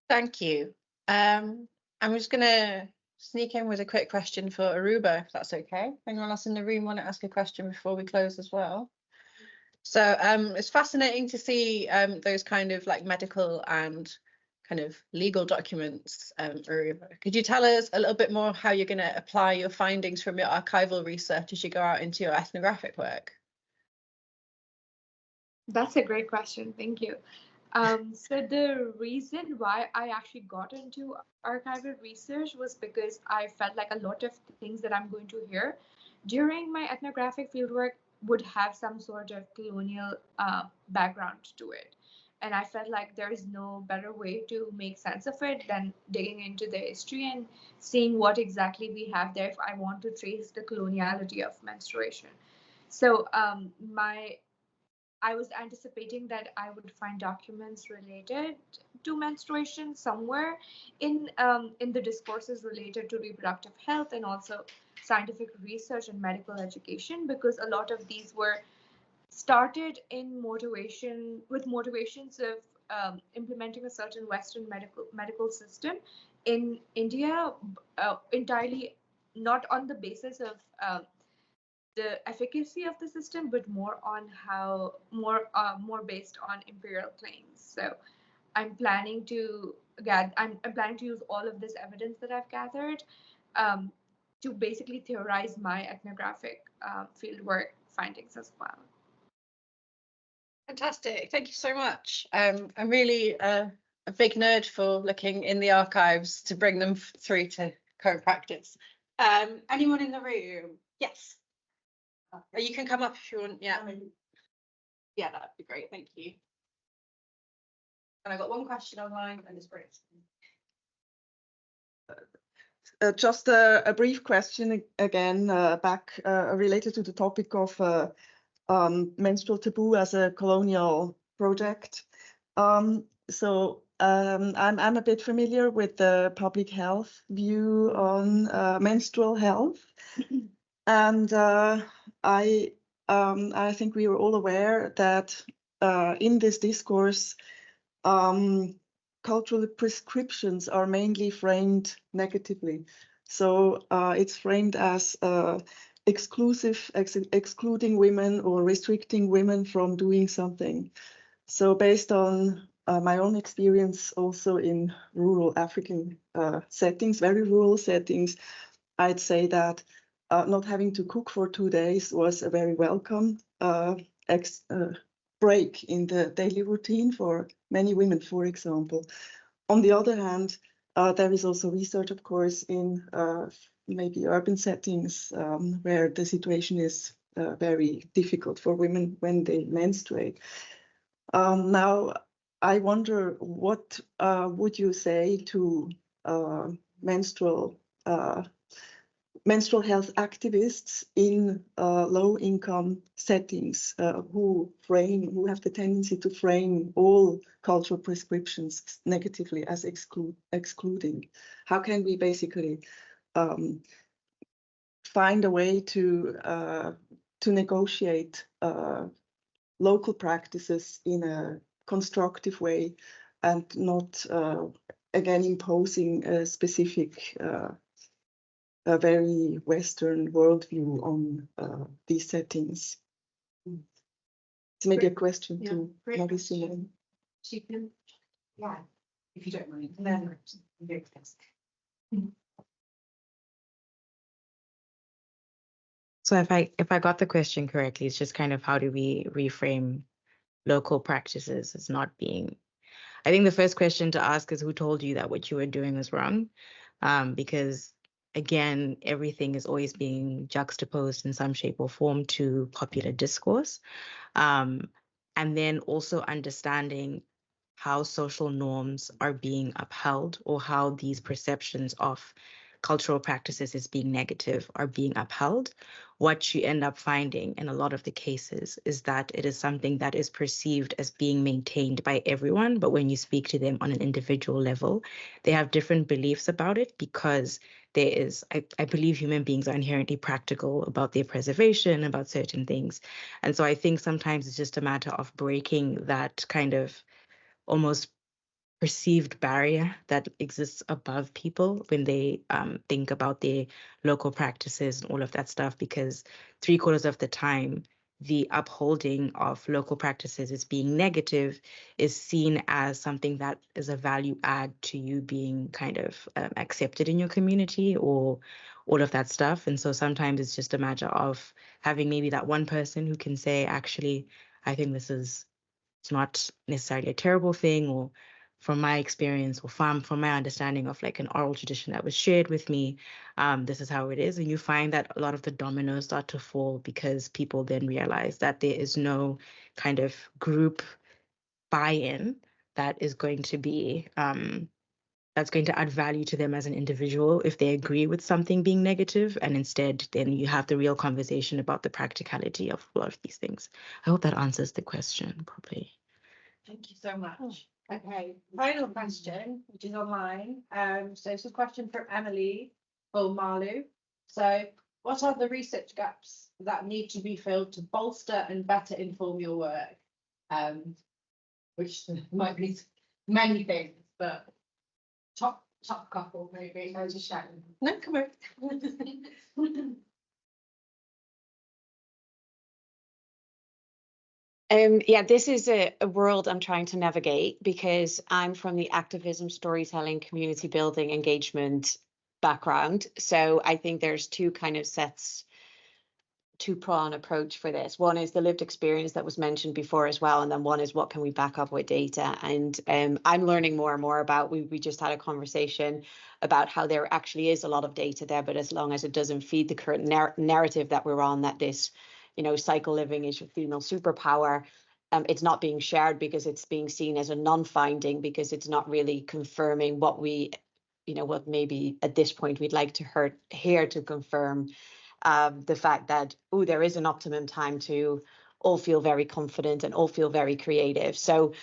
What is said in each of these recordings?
Thank you. I'm just going to sneak in with a quick question for Aruba, if that's okay. Anyone else in the room want to ask a question before we close as well? So it's fascinating to see those kind of like medical and kind of legal documents, Aruba. Could you tell us a little bit more how you're going to apply your findings from your archival research as you go out into your ethnographic work? That's a great question. Thank you. So the reason why I actually got into archival research was because I felt like a lot of things that I'm going to hear during my ethnographic fieldwork would have some sort of colonial background to it. And I felt like there is no better way to make sense of it than digging into the history and seeing what exactly we have there if I want to trace the coloniality of menstruation. So I was anticipating that I would find documents related to menstruation somewhere in the discourses related to reproductive health and also scientific research and medical education, because a lot of these were started in motivations of implementing a certain Western medical system in India, entirely not on the basis of the efficacy of the system, but more on how more based on imperial claims. So I'm planning to I'm planning to use all of this evidence that I've gathered um, to basically theorize my ethnographic fieldwork findings as well. Fantastic. Thank you so much. I'm really a big nerd for looking in the archives to bring them through to current practice. Anyone in the room? Yes. You can come up if you want. Yeah. Yeah, that'd be great. Thank you. And I got one question online and it's great. Just a brief question again, back related to the topic of menstrual taboo as a colonial project. So I'm a bit familiar with the public health view on menstrual health, and I think we are all aware that in this discourse, cultural prescriptions are mainly framed negatively. So it's framed as excluding women or restricting women from doing something. So based on my own experience also in rural African settings, very rural settings, I'd say that not having to cook for 2 days was a very welcome break in the daily routine for many women, for example. On the other hand, there is also research, of course, in maybe urban settings where the situation is very difficult for women when they menstruate. Now, I wonder, what would you say to menstrual health activists in low-income settings who have the tendency to frame all cultural prescriptions negatively as excluding? How can we basically find a way to negotiate local practices in a constructive way and not again imposing a specific a very Western worldview on these settings? It's maybe a question to Marie-Simone. She can, yeah, if you don't mind. Then so if I got the question correctly, it's just kind of how do we reframe local practices as not being. I think the first question to ask is who told you that what you were doing was wrong? Because again, everything is always being juxtaposed in some shape or form to popular discourse. And then also understanding how social norms are being upheld or how these perceptions of cultural practices as being negative are being upheld. What you end up finding in a lot of the cases is that it is something that is perceived as being maintained by everyone, but when you speak to them on an individual level, they have different beliefs about it because there is, I believe human beings are inherently practical about their preservation, about certain things. And so I think sometimes it's just a matter of breaking that kind of almost perceived barrier that exists above people when they think about their local practices and all of that stuff, because 3/4 of the time, the upholding of local practices as being negative is seen as something that is a value add to you being kind of accepted in your community or all of that stuff. And so sometimes it's just a matter of having maybe that one person who can say, actually, I think it's not necessarily a terrible thing, or from my experience or from my understanding of like an oral tradition that was shared with me, this is how it is. And you find that a lot of the dominoes start to fall because people then realize that there is no kind of group buy-in that is going to be that's going to add value to them as an individual if they agree with something being negative, and instead then you have the real conversation about the practicality of a lot of these things. I hope that answers the question properly. Thank you so much. Okay, final question, which is online. So this is a question from Emily Malu. So what are the research gaps that need to be filled to bolster and better inform your work? Which might be many things, but top couple maybe. I was just shouting. No, come on. Yeah, this is a world I'm trying to navigate because I'm from the activism, storytelling, community building, engagement background. So I think there's two kind of two-prong approach for this. One is the lived experience that was mentioned before as well, and then one is what can we back up with data. And I'm learning more and more about, we just had a conversation about how there actually is a lot of data there, but as long as it doesn't feed the current narrative that we're on, that this, cycle living is your female superpower, it's not being shared because it's being seen as a non-finding, because it's not really confirming what we, what maybe at this point we'd like to hear to confirm the fact that, there is an optimum time to all feel very confident and all feel very creative. So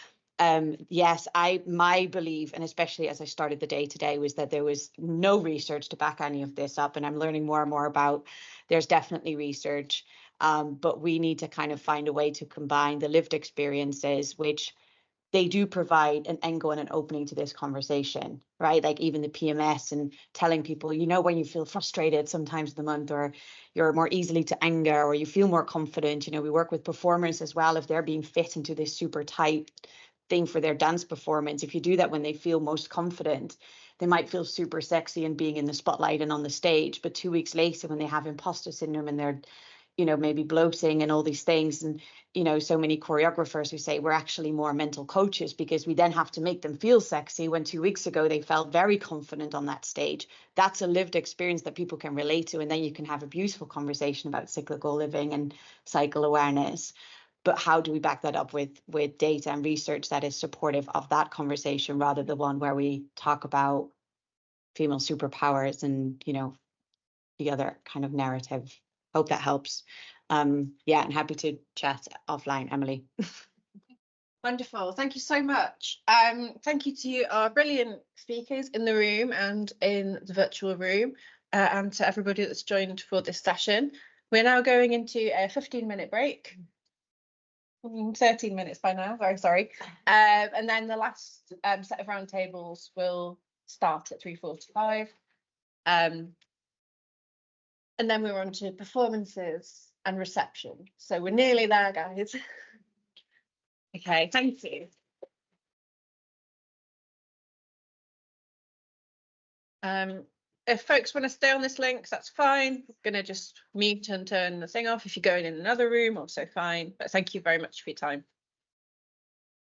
yes, my belief, and especially as I started the day today, was that there was no research to back any of this up. And I'm learning more and more about there's definitely research, but we need to kind of find a way to combine the lived experiences, which they do provide an angle and an opening to this conversation, right? Like even the PMS and telling people, when you feel frustrated sometimes in the month, or you're more easily to anger, or you feel more confident. We work with performers as well. If they're being fit into this super tight thing for their dance performance, if you do that when they feel most confident, they might feel super sexy and being in the spotlight and on the stage. But 2 weeks later, when they have imposter syndrome and they're maybe bloating and all these things, and so many choreographers who say we're actually more mental coaches because we then have to make them feel sexy when 2 weeks ago they felt very confident on that stage. That's a lived experience that people can relate to, and then you can have a beautiful conversation about cyclical living and cycle awareness. But how do we back that up with data and research that is supportive of that conversation, rather than one where we talk about female superpowers and the other kind of narrative? Hope that helps. Yeah, and happy to chat offline, Emily. Wonderful. Thank you so much. Thank you to our brilliant speakers in the room and in the virtual room, and to everybody that's joined for this session. We're now going into a 15-minute break. 13 minutes by now, very sorry. And then the last set of roundtables will start at 3:45. And then we're on to performances and reception. So we're nearly there, guys. Okay, thank you. If folks want to stay on this link, that's fine. I'm going to just mute and turn the thing off. If you're going in another room, also fine. But thank you very much for your time.